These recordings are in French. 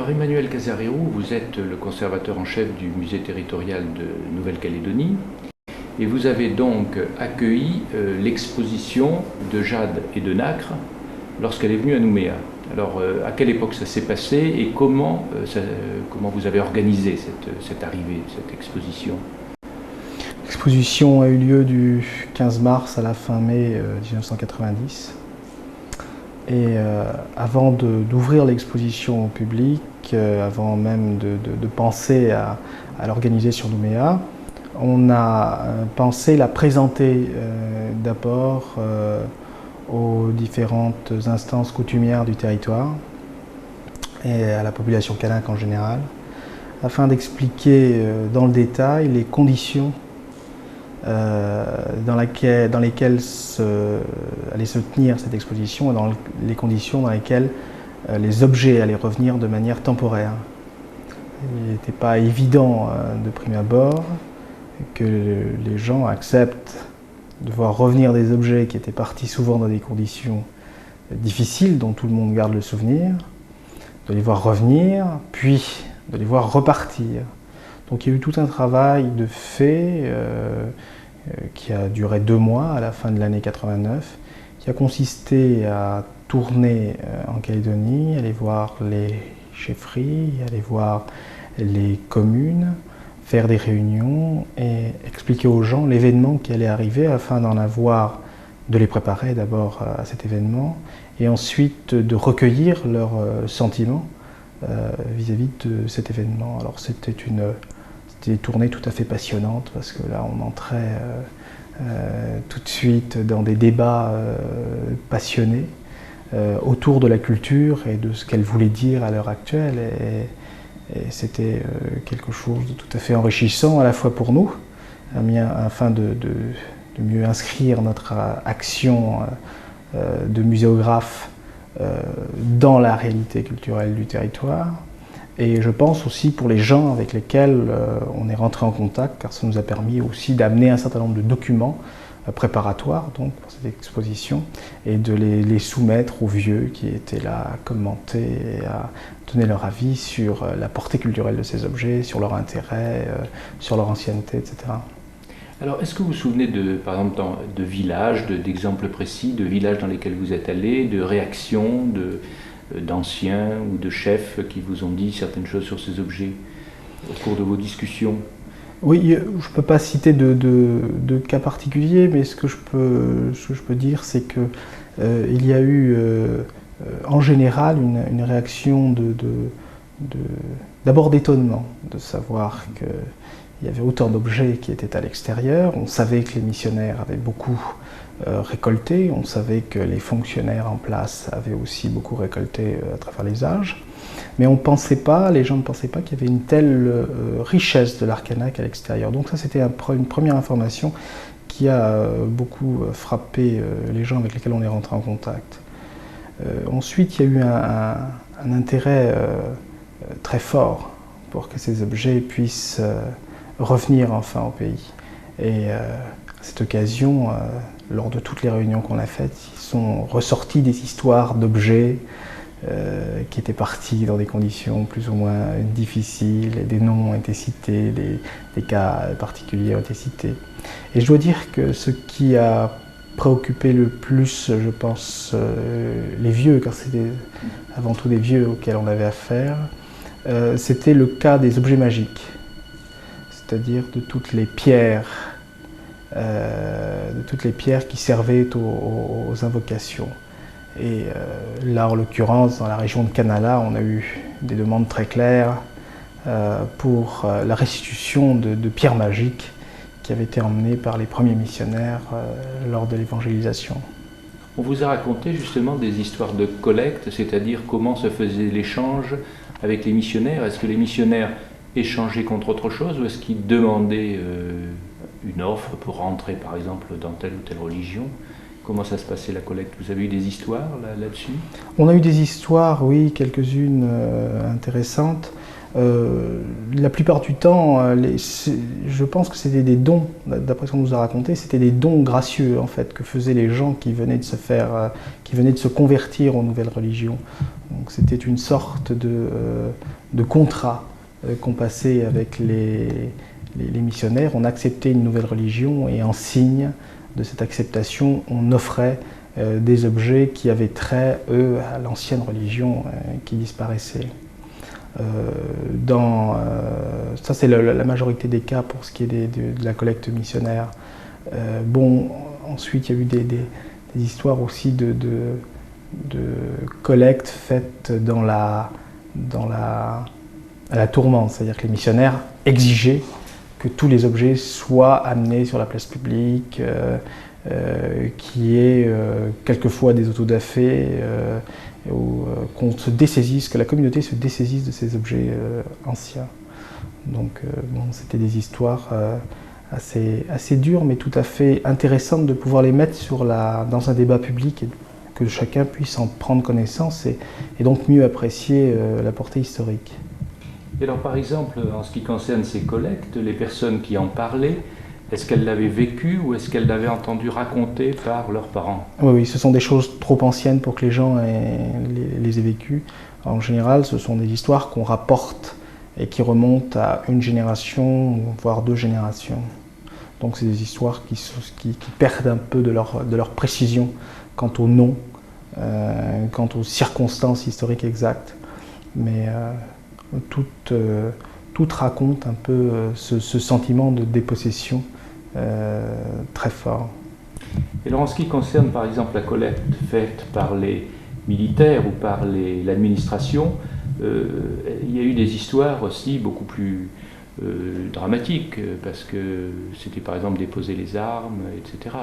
Alors Emmanuel Casarero, vous êtes le conservateur en chef du musée territorial de Nouvelle-Calédonie et vous avez donc accueilli l'exposition de Jade et de Nacre lorsqu'elle est venue à Nouméa. Alors à quelle époque ça s'est passé et comment vous avez organisé cette arrivée, cette exposition? L'exposition a eu lieu du 15 mars à la fin mai 1990. Et avant d'ouvrir l'exposition au public, avant même de penser à l'organiser sur Nouméa, on a pensé la présenter d'abord aux différentes instances coutumières du territoire et à la population kanak en général, afin d'expliquer dans le détail les conditions dans lesquelles allait se tenir cette exposition et dans les conditions dans lesquelles les objets allaient revenir de manière temporaire. Il n'était pas évident de prime abord que les gens acceptent de voir revenir des objets qui étaient partis souvent dans des conditions difficiles dont tout le monde garde le souvenir, de les voir revenir, puis de les voir repartir. Donc il y a eu tout un travail de fait qui a duré 2 mois à la fin de l'année 89, qui a consisté à tourner en Calédonie, aller voir les chefferies, aller voir les communes, faire des réunions et expliquer aux gens l'événement qui allait arriver afin de les préparer d'abord à cet événement et ensuite de recueillir leurs sentiments vis-à-vis de cet événement. Alors c'était des tournées tout à fait passionnantes parce que là on entrait tout de suite dans des débats passionnés autour de la culture et de ce qu'elle voulait dire à l'heure actuelle et c'était quelque chose de tout à fait enrichissant à la fois pour nous afin de mieux inscrire notre action de muséographe dans la réalité culturelle du territoire. Et je pense aussi pour les gens avec lesquels on est rentré en contact, car ça nous a permis aussi d'amener un certain nombre de documents préparatoires donc, pour cette exposition et de les soumettre aux vieux qui étaient là à commenter et à donner leur avis sur la portée culturelle de ces objets, sur leur intérêt, sur leur ancienneté, etc. Alors est-ce que vous vous souvenez par exemple de villages, d'exemples précis, de villages dans lesquels vous êtes allés, de réactions, d'anciens ou de chefs qui vous ont dit certaines choses sur ces objets au cours de vos discussions? Oui, je ne peux pas citer de cas particuliers, mais ce que je peux dire, c'est qu'il y a eu en général une réaction d'abord d'étonnement, de savoir qu'il y avait autant d'objets qui étaient à l'extérieur. On savait que les missionnaires avaient beaucoup récolté, on savait que les fonctionnaires en place avaient aussi beaucoup récolté à travers les âges, mais les gens ne pensaient pas qu'il y avait une telle richesse de l'art kanak à l'extérieur. Donc ça c'était une première information qui a beaucoup frappé les gens avec lesquels on est rentré en contact. Ensuite il y a eu un intérêt très fort pour que ces objets puissent revenir enfin au pays. Et à cette occasion, lors de toutes les réunions qu'on a faites, ils sont ressortis des histoires d'objets qui étaient partis dans des conditions plus ou moins difficiles, et des noms ont été cités, des cas particuliers ont été cités. Et je dois dire que ce qui a préoccupé le plus, je pense, les vieux, car c'était avant tout des vieux auxquels on avait affaire, c'était le cas des objets magiques, c'est-à-dire de toutes les pierres qui servaient aux invocations. Et là, en l'occurrence, dans la région de Kanala, on a eu des demandes très claires pour la restitution de pierres magiques qui avaient été emmenées par les premiers missionnaires lors de l'évangélisation. On vous a raconté justement des histoires de collecte, c'est-à-dire comment se faisait l'échange avec les missionnaires. Est-ce que les missionnaires échanger contre autre chose ou est-ce qu'ils demandaient une offre pour rentrer par exemple dans telle ou telle religion? Comment ça se passait la collecte? Vous avez eu des histoires là-dessus? On a eu des histoires, oui, quelques-unes intéressantes. La plupart du temps, je pense que c'était des dons, d'après ce qu'on nous a raconté, c'était des dons gracieux en fait que faisaient les gens qui venaient de se convertir aux nouvelles religions. Donc c'était une sorte de contrat qu'on passait avec les missionnaires. On acceptait une nouvelle religion et en signe de cette acceptation, on offrait des objets qui avaient trait, eux, à l'ancienne religion qui disparaissait. Ça, c'est la majorité des cas pour ce qui est de la collecte missionnaire. Ensuite, il y a eu des histoires aussi de collecte faites à la tourmente, c'est-à-dire que les missionnaires exigeaient que tous les objets soient amenés sur la place publique, qu'il y ait quelquefois des autodafés, qu'on se dessaisisse, que la communauté se dessaisisse de ces objets anciens. Donc c'était des histoires assez dures, mais tout à fait intéressantes de pouvoir les mettre dans un débat public et que chacun puisse en prendre connaissance et donc mieux apprécier la portée historique. Et alors par exemple, en ce qui concerne ces collectes, les personnes qui en parlaient, est-ce qu'elles l'avaient vécu ou est-ce qu'elles l'avaient entendu raconter par leurs parents? Oui, ce sont des choses trop anciennes pour que les gens les aient vécues. En général, ce sont des histoires qu'on rapporte et qui remontent à une génération, voire 2 générations. Donc c'est des histoires qui perdent un peu de leur précision quant au nom, quant aux circonstances historiques exactes. Mais toutes racontent un peu ce sentiment de dépossession très fort. Et alors en ce qui concerne par exemple la collecte faite par les militaires ou par l'administration, il y a eu des histoires aussi beaucoup plus dramatiques, parce que c'était par exemple déposer les armes, etc.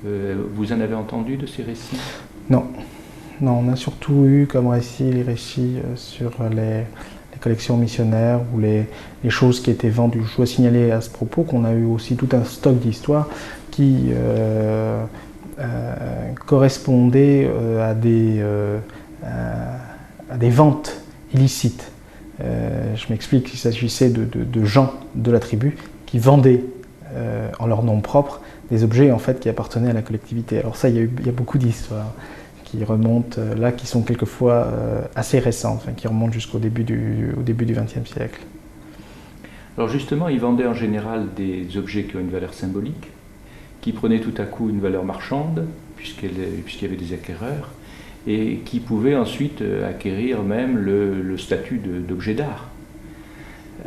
Vous en avez entendu de ces récits? Non, on a surtout eu comme récit les récits sur les collections missionnaires ou les choses qui étaient vendues. Je dois signaler à ce propos qu'on a eu aussi tout un stock d'histoires qui correspondait à des ventes illicites. Je m'explique, il s'agissait de gens de la tribu qui vendaient en leur nom propre des objets en fait qui appartenaient à la collectivité. Alors ça, il y a beaucoup d'histoires qui remontent là, qui sont quelquefois assez récentes, enfin, qui remontent jusqu'au début du XXe siècle. Alors justement, ils vendaient en général des objets qui ont une valeur symbolique, qui prenaient tout à coup une valeur marchande, puisqu'il y avait des acquéreurs, et qui pouvaient ensuite acquérir même le statut d'objet d'art.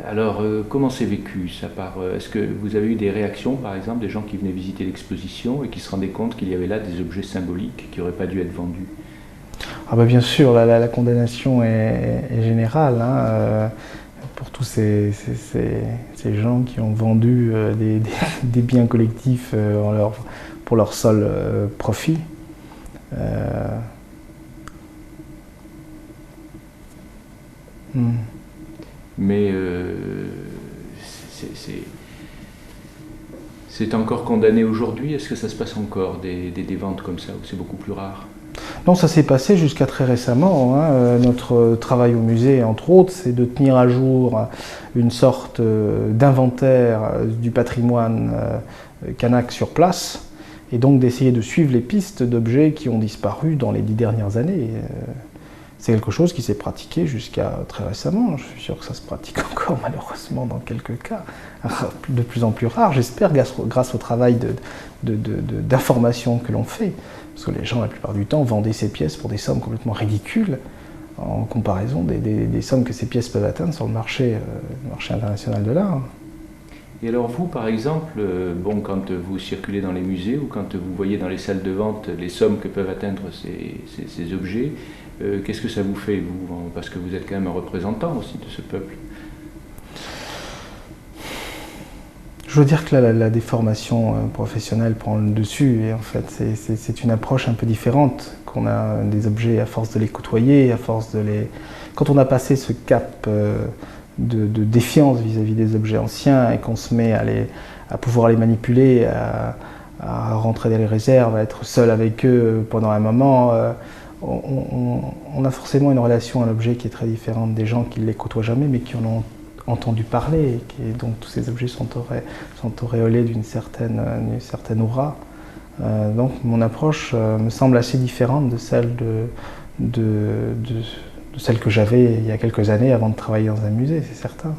Alors, comment c'est vécu ça est-ce que vous avez eu des réactions, par exemple, des gens qui venaient visiter l'exposition et qui se rendaient compte qu'il y avait là des objets symboliques qui n'auraient pas dû être vendus? Bien sûr, la condamnation est générale pour tous ces gens qui ont vendu des biens collectifs pour leur seul profit. Mais c'est encore condamné aujourd'hui? Est-ce que ça se passe encore, des ventes comme ça, ou c'est beaucoup plus rare? Non, ça s'est passé jusqu'à très récemment. Notre travail au musée, entre autres, c'est de tenir à jour une sorte d'inventaire du patrimoine kanak sur place, et donc d'essayer de suivre les pistes d'objets qui ont disparu dans les 10 dernières années. C'est quelque chose qui s'est pratiqué jusqu'à très récemment. Je suis sûr que ça se pratique encore malheureusement dans quelques cas, de plus en plus rare, j'espère, grâce au travail d'information que l'on fait. Parce que les gens, la plupart du temps, vendaient ces pièces pour des sommes complètement ridicules en comparaison des sommes que ces pièces peuvent atteindre sur le marché international de l'art. Et alors vous, par exemple, quand vous circulez dans les musées ou quand vous voyez dans les salles de vente les sommes que peuvent atteindre ces objets, qu'est-ce que ça vous fait, vous? Parce que vous êtes quand même un représentant aussi de ce peuple. Je veux dire que la déformation professionnelle prend le dessus, et en fait c'est une approche un peu différente, qu'on a des objets à force de les côtoyer, Quand on a passé ce cap de défiance vis-à-vis des objets anciens et qu'on se met à pouvoir les manipuler, à rentrer dans les réserves, à être seul avec eux pendant un moment, on a forcément une relation à l'objet qui est très différente des gens qui ne les côtoient jamais, mais qui en ont entendu parler, et donc tous ces objets sont auréolés d'une certaine aura. Donc mon approche me semble assez différente de celle celle que j'avais il y a quelques années avant de travailler dans un musée, c'est certain.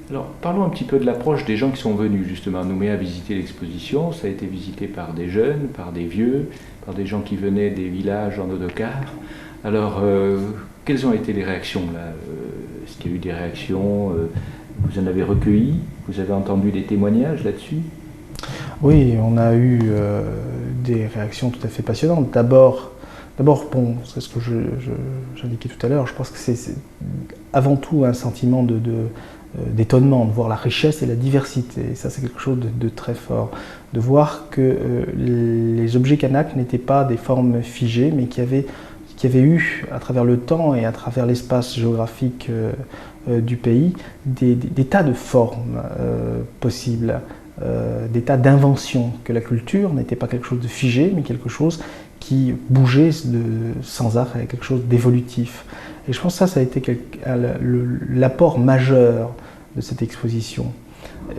Alors parlons un petit peu de l'approche des gens qui sont venus justement à Nouméa visiter l'exposition. Ça a été visité par des jeunes, par des vieux, par des gens qui venaient des villages en autocar. Alors quelles ont été les réactions là? Est-ce qu'il y a eu des réactions? Vous en avez recueilli? Vous avez entendu des témoignages là-dessus? Oui, on a eu des réactions tout à fait passionnantes. D'abord, bon, c'est ce que j'indiquais tout à l'heure, je pense que c'est avant tout un sentiment d'étonnement, de voir la richesse et la diversité. Et ça, c'est quelque chose de très fort. De voir que les objets Kanak n'étaient pas des formes figées, mais qui avaient eu, à travers le temps et à travers l'espace géographique du pays, des tas de formes possibles, des tas d'inventions, que la culture n'était pas quelque chose de figé, mais quelque chose qui bougeait sans arrêt, quelque chose d'évolutif. Et je pense que ça a été l'apport majeur de cette exposition.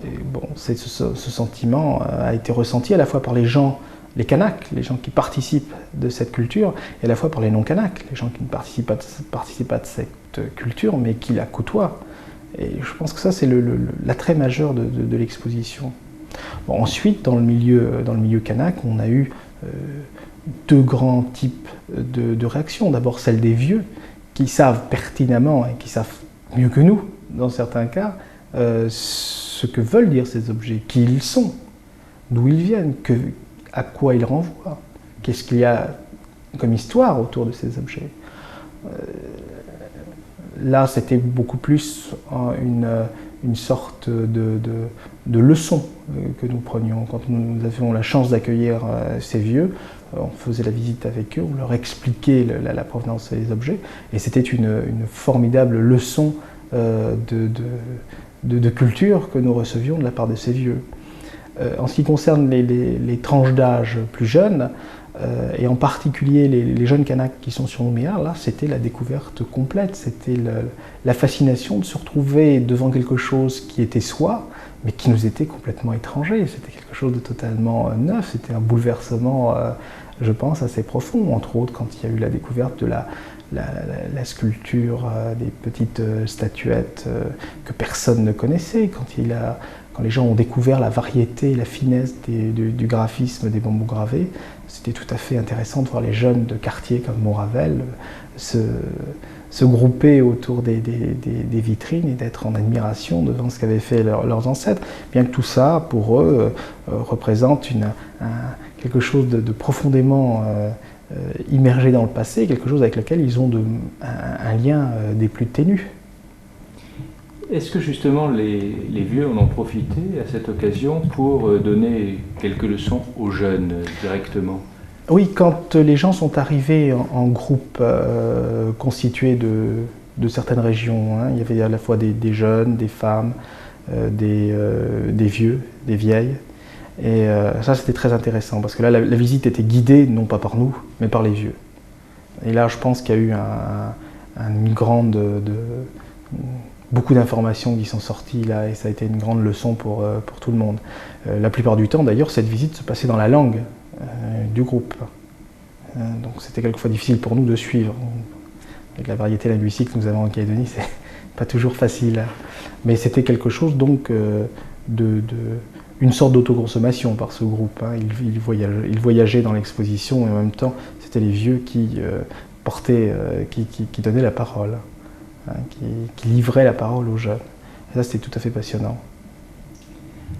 Et bon, ce sentiment a été ressenti à la fois par les gens, les Kanaks, les gens qui participent de cette culture, et à la fois par les non-Kanaks, les gens qui ne participent pas de cette culture, mais qui la côtoient. Et je pense que ça, c'est l'attrait majeur de l'exposition. Bon, ensuite, dans le milieu Kanak, on a eu deux grands types de réactions. D'abord, celle des vieux, qui savent pertinemment et qui savent mieux que nous, dans certains cas, ce que veulent dire ces objets, qui ils sont, d'où ils viennent, à quoi ils renvoient, qu'est-ce qu'il y a comme histoire autour de ces objets. Là, c'était beaucoup plus une sorte de leçon que nous prenions. Quand nous avions la chance d'accueillir ces vieux, on faisait la visite avec eux, on leur expliquait la provenance des objets, et c'était une formidable leçon de culture que nous recevions de la part de ces vieux. En ce qui concerne les tranches d'âge plus jeunes, et en particulier les jeunes Kanaks qui sont sur Nouméa, là c'était la découverte complète, c'était la fascination de se retrouver devant quelque chose qui était soi, mais qui nous était complètement étranger. C'était quelque chose de totalement neuf, c'était un bouleversement, je pense, assez profond, entre autres quand il y a eu la découverte de la sculpture, des petites statuettes que personne ne connaissait, quand les gens ont découvert la variété et la finesse du graphisme des bambous gravés. C'était tout à fait intéressant de voir les jeunes de quartiers comme Montravel se grouper autour des vitrines et d'être en admiration devant ce qu'avaient fait leurs ancêtres, bien que tout ça, pour eux, représente quelque chose de profondément immergé dans le passé, quelque chose avec lequel ils ont un lien des plus ténus. Est-ce que justement les vieux en ont profité à cette occasion pour donner quelques leçons aux jeunes directement? Oui, quand les gens sont arrivés en groupe constitués de certaines régions, hein, il y avait à la fois des jeunes, des femmes, des vieux, des vieilles. Et ça, c'était très intéressant, parce que là, la visite était guidée, non pas par nous, mais par les vieux. Et là, je pense qu'il y a eu beaucoup d'informations qui sont sorties là, et ça a été une grande leçon pour tout le monde. La plupart du temps, d'ailleurs, cette visite se passait dans la langue du groupe. Donc c'était quelquefois difficile pour nous de suivre. Avec la variété linguistique que nous avons en Calédonie, c'est pas toujours facile. Mais c'était quelque chose donc une sorte d'autoconsommation par ce groupe. Hein. Ils voyageaient dans l'exposition et en même temps, c'était les vieux qui donnaient la parole. Qui livrait la parole aux jeunes. Et ça, c'était tout à fait passionnant.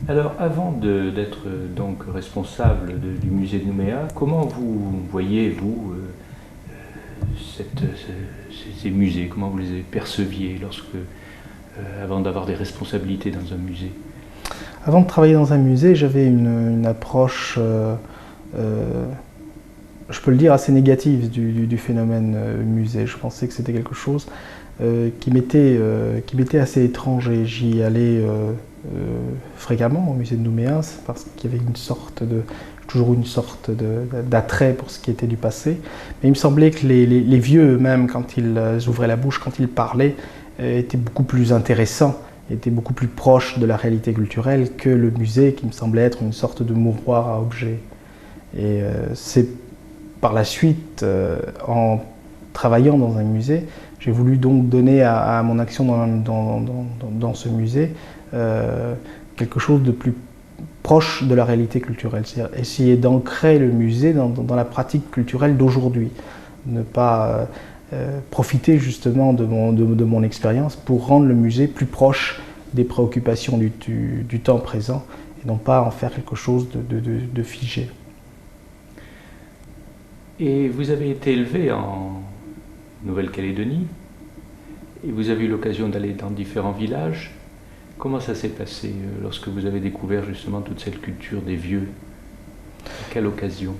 Alors, avant d'être donc responsable du musée de Nouméa, comment vous voyez, vous, ces musées? Comment vous les perceviez avant d'avoir des responsabilités dans un musée? Avant de travailler dans un musée, j'avais une approche, je peux le dire, assez négative du phénomène musée. Je pensais que c'était quelque chose qui m'était assez étranger. J'y allais fréquemment au musée de Nouméa parce qu'il y avait une sorte de... Je toujours eu une sorte d'attrait pour ce qui était du passé. Mais il me semblait que les vieux eux-mêmes, quand ils ouvraient la bouche, quand ils parlaient, étaient beaucoup plus intéressants, étaient beaucoup plus proches de la réalité culturelle que le musée, qui me semblait être une sorte de mouroir à objets. Et c'est par la suite, en travaillant dans un musée, j'ai voulu donc donner à mon action dans ce musée quelque chose de plus proche de la réalité culturelle, c'est-à-dire essayer d'ancrer le musée dans la pratique culturelle d'aujourd'hui, ne pas profiter justement de mon expérience pour rendre le musée plus proche des préoccupations du temps présent et non pas en faire quelque chose de figé. Et vous avez été élevé en Nouvelle-Calédonie et vous avez eu l'occasion d'aller dans différents villages. Comment ça s'est passé lorsque vous avez découvert justement toute cette culture des vieux? À quelle occasion?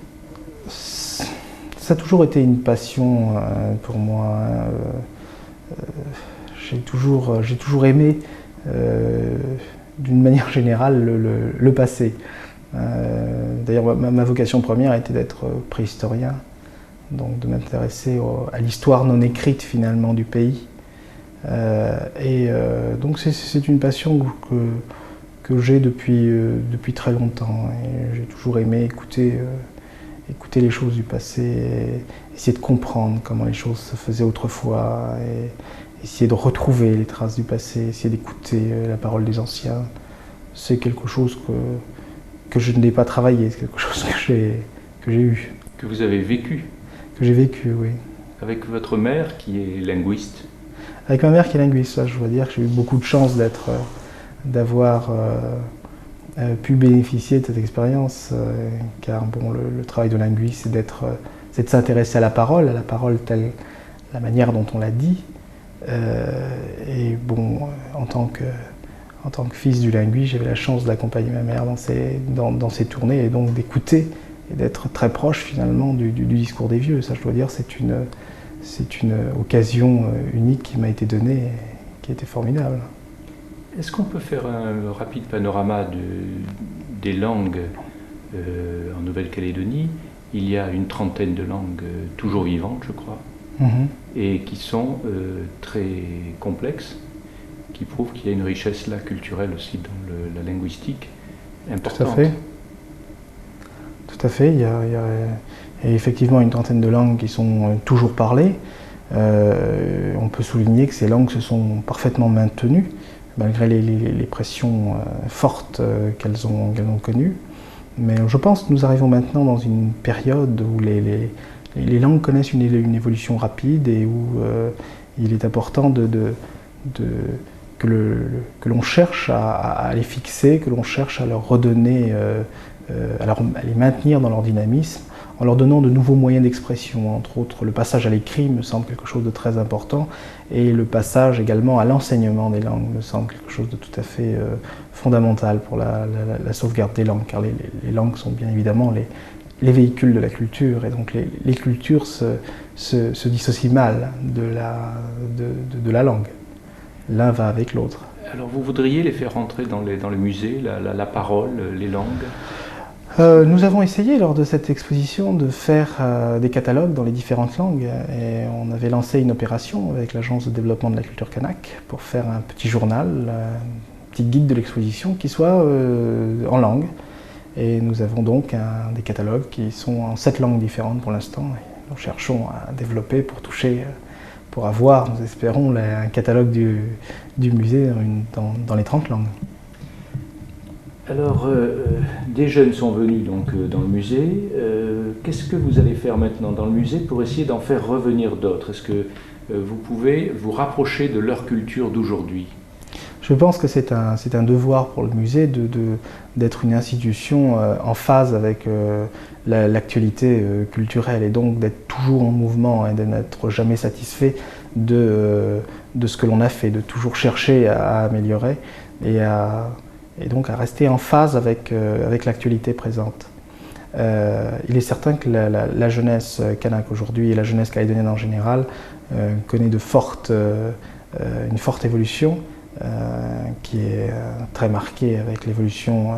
Ça a toujours été une passion pour moi. J'ai toujours aimé, d'une manière générale, le passé. D'ailleurs, ma vocation première a été d'être préhistorien, donc de m'intéresser à l'histoire non écrite finalement du pays. Donc c'est une passion que j'ai depuis très longtemps. J'ai toujours aimé écouter les choses du passé, et essayer de comprendre comment les choses se faisaient autrefois, et essayer de retrouver les traces du passé, essayer d'écouter la parole des anciens. C'est quelque chose que je n'ai pas travaillé, c'est quelque chose que j'ai eu. Que vous avez vécu? Que j'ai vécu, oui. Avec votre mère qui est linguiste? Avec ma mère qui est linguiste, ça, je dois dire que j'ai eu beaucoup de chance d'avoir pu bénéficier de cette expérience, car bon, le travail de linguiste, c'est de s'intéresser à la parole telle la manière dont on l'a dit. Et bon, en tant que fils du linguiste, j'avais la chance d'accompagner ma mère dans ses tournées, et donc d'écouter et d'être très proche finalement du discours des vieux. Ça, je dois dire, c'est une occasion unique qui m'a été donnée et qui était formidable. Est-ce qu'on peut faire un rapide panorama des langues en Nouvelle-Calédonie? Il y a une trentaine de langues toujours vivantes, je crois, et qui sont très complexes, qui prouvent qu'il y a une richesse là culturelle aussi dans la linguistique importante. Tout à fait. Il y a effectivement une trentaine de langues qui sont toujours parlées. On peut souligner que ces langues se sont parfaitement maintenues, malgré les pressions fortes qu'elles ont connues. Mais je pense que nous arrivons maintenant dans une période où les langues connaissent une évolution rapide, et où il est important que l'on cherche à les fixer, que l'on cherche à leur redonner, à les maintenir dans leur dynamisme, en leur donnant de nouveaux moyens d'expression. Entre autres, le passage à l'écrit me semble quelque chose de très important, et le passage également à l'enseignement des langues me semble quelque chose de tout à fait fondamental pour la sauvegarde des langues, car les langues sont bien évidemment les véhicules de la culture, et donc les cultures se dissocient mal de la langue. L'un va avec l'autre. Alors vous voudriez les faire rentrer dans les musées, la parole, les langues? Nous avons essayé lors de cette exposition de faire des catalogues dans les différentes langues, et on avait lancé une opération avec l'Agence de développement de la culture kanak pour faire un petit journal, un petit guide de l'exposition qui soit en langue. Et nous avons donc des catalogues qui sont en 7 langues différentes pour l'instant, et nous cherchons à développer pour avoir, nous espérons, un catalogue du musée dans les 30 langues. Alors, des jeunes sont venus donc dans le musée. Qu'est-ce que vous allez faire maintenant dans le musée pour essayer d'en faire revenir d'autres? Est-ce que vous pouvez vous rapprocher de leur culture d'aujourd'hui? Je pense que c'est un devoir pour le musée d'être une institution en phase avec l'actualité culturelle, et donc d'être toujours en mouvement et de n'être jamais satisfait de ce que l'on a fait, de toujours chercher à améliorer et donc à rester en phase avec l'actualité présente. Il est certain que la jeunesse kanak aujourd'hui, et la jeunesse calédonienne en général, connaît une forte évolution qui est très marquée avec l'évolution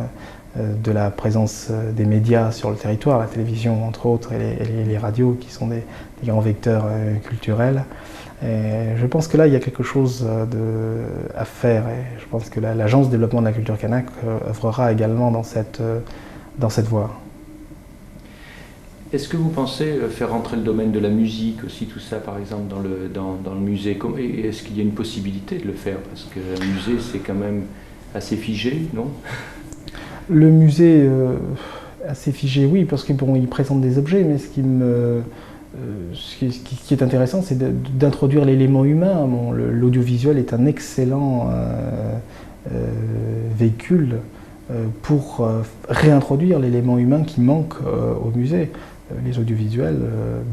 de la présence des médias sur le territoire, la télévision entre autres et les radios qui sont des grands vecteurs culturels. Et je pense que là il y a quelque chose à faire et je pense que l'Agence de développement de la culture kanak œuvrera également dans cette voie. Est-ce que vous pensez faire rentrer le domaine de la musique aussi, tout ça par exemple dans le musée? Est-ce qu'il y a une possibilité de le faire? Parce que un musée c'est quand même assez figé, non? Le musée assez figé, oui, parce qu'il présente des objets, mais ce qui est intéressant, c'est d'introduire l'élément humain. Bon, l'audiovisuel est un excellent véhicule pour réintroduire l'élément humain qui manque au musée. Les audiovisuels,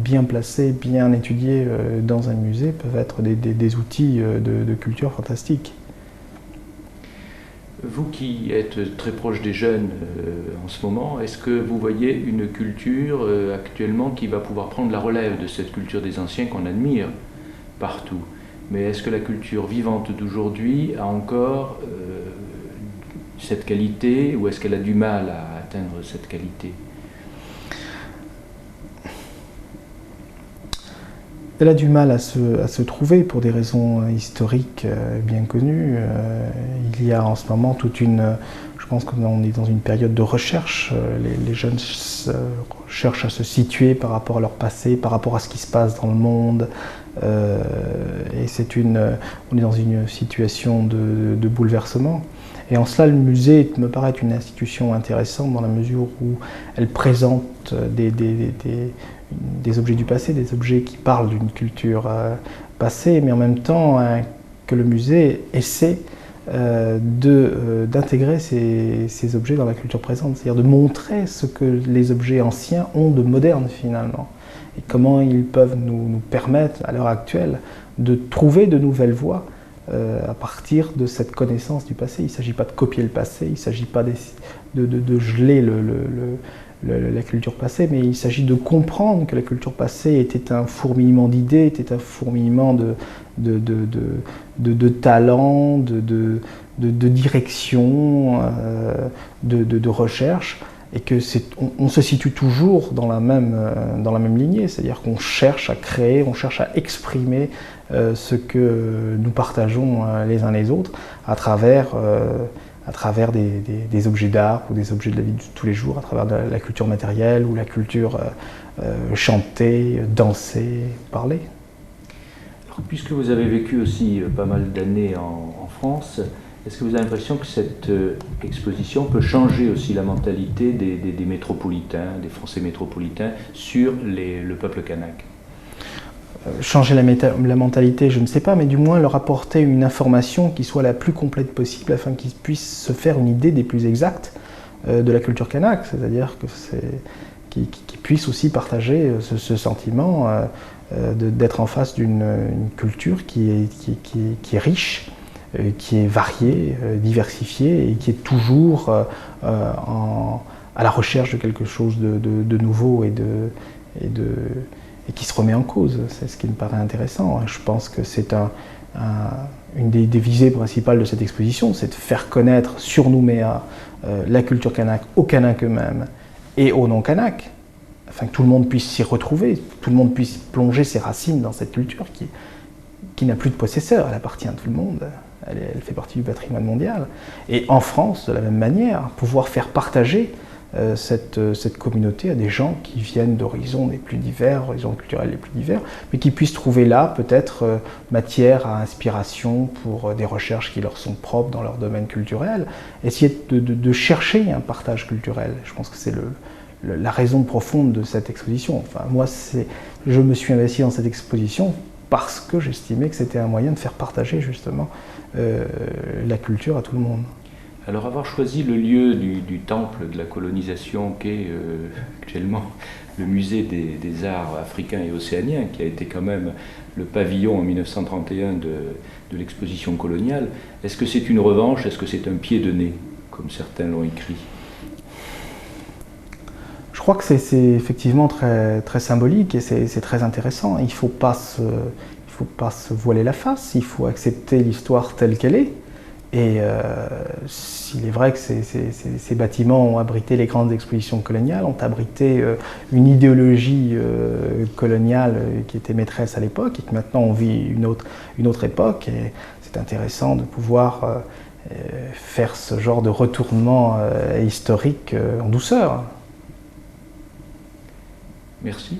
bien placés, bien étudiés dans un musée, peuvent être des outils de culture fantastique. Vous qui êtes très proche des jeunes en ce moment, est-ce que vous voyez une culture actuellement qui va pouvoir prendre la relève de cette culture des anciens qu'on admire partout? Mais est-ce que la culture vivante d'aujourd'hui a encore cette qualité ou est-ce qu'elle a du mal à atteindre cette qualité? Elle a du mal à se trouver pour des raisons historiques bien connues. Il y a en ce moment je pense qu'on est dans une période de recherche. Les jeunes cherchent à se situer par rapport à leur passé, par rapport à ce qui se passe dans le monde. Et on est dans une situation de bouleversement. Et en cela, le musée me paraît une institution intéressante dans la mesure où elle présente des objets du passé, des objets qui parlent d'une culture passée, mais en même temps que le musée essaie d'intégrer ces objets dans la culture présente, c'est-à-dire de montrer ce que les objets anciens ont de moderne finalement, et comment ils peuvent nous permettre à l'heure actuelle de trouver de nouvelles voies à partir de cette connaissance du passé. Il ne s'agit pas de copier le passé, il ne s'agit pas de geler la culture passée, mais il s'agit de comprendre que la culture passée était un fourmillement d'idées, était un fourmillement de talents, de direction, de recherche, et que on se situe toujours dans la même lignée, c'est-à-dire qu'on cherche à créer, on cherche à exprimer ce que nous partageons les uns les autres à travers des objets d'art ou des objets de la vie de tous les jours, à travers la culture matérielle ou la culture chantée, dansée, parlée. Alors, puisque vous avez vécu aussi pas mal d'années en France, est-ce que vous avez l'impression que cette exposition peut changer aussi la mentalité des métropolitains, des Français métropolitains sur le peuple kanak? Changer la mentalité, je ne sais pas, mais du moins leur apporter une information qui soit la plus complète possible afin qu'ils puissent se faire une idée des plus exactes de la culture kanak, c'est-à-dire qu'ils puissent aussi partager ce sentiment d'être en face d'une culture qui est riche, qui est variée, diversifiée et qui est toujours à la recherche de quelque chose de nouveau et qui se remet en cause. C'est ce qui me paraît intéressant. Je pense que c'est une des visées principales de cette exposition, c'est de faire connaître sur Nouméa la culture kanak aux Kanaks eux-mêmes et aux non-Kanaks, afin que tout le monde puisse s'y retrouver, tout le monde puisse plonger ses racines dans cette culture qui n'a plus de possesseur, elle appartient à tout le monde, elle fait partie du patrimoine mondial. Et en France, de la même manière, pouvoir faire partager cette communauté à des gens qui viennent d'horizons les plus divers, horizons culturels les plus divers, mais qui puissent trouver là peut-être matière à inspiration pour des recherches qui leur sont propres dans leur domaine culturel, essayer de chercher un partage culturel. Je pense que c'est la raison profonde de cette exposition. Enfin, moi, je me suis investi dans cette exposition parce que j'estimais que c'était un moyen de faire partager justement la culture à tout le monde. Alors avoir choisi le lieu du temple de la colonisation qu'est actuellement le musée des arts africains et océaniens, qui a été quand même le pavillon en 1931 de l'exposition coloniale, est-ce que c'est une revanche, est-ce que c'est un pied de nez, comme certains l'ont écrit? Je crois que c'est effectivement très, très symbolique et c'est très intéressant. Il ne faut pas se voiler la face, il faut accepter l'histoire telle qu'elle est. Et s'il est vrai que ces bâtiments ont abrité les grandes expositions coloniales, ont abrité une idéologie coloniale qui était maîtresse à l'époque et que maintenant on vit une autre époque. Et c'est intéressant de pouvoir faire ce genre de retournement historique en douceur. Merci.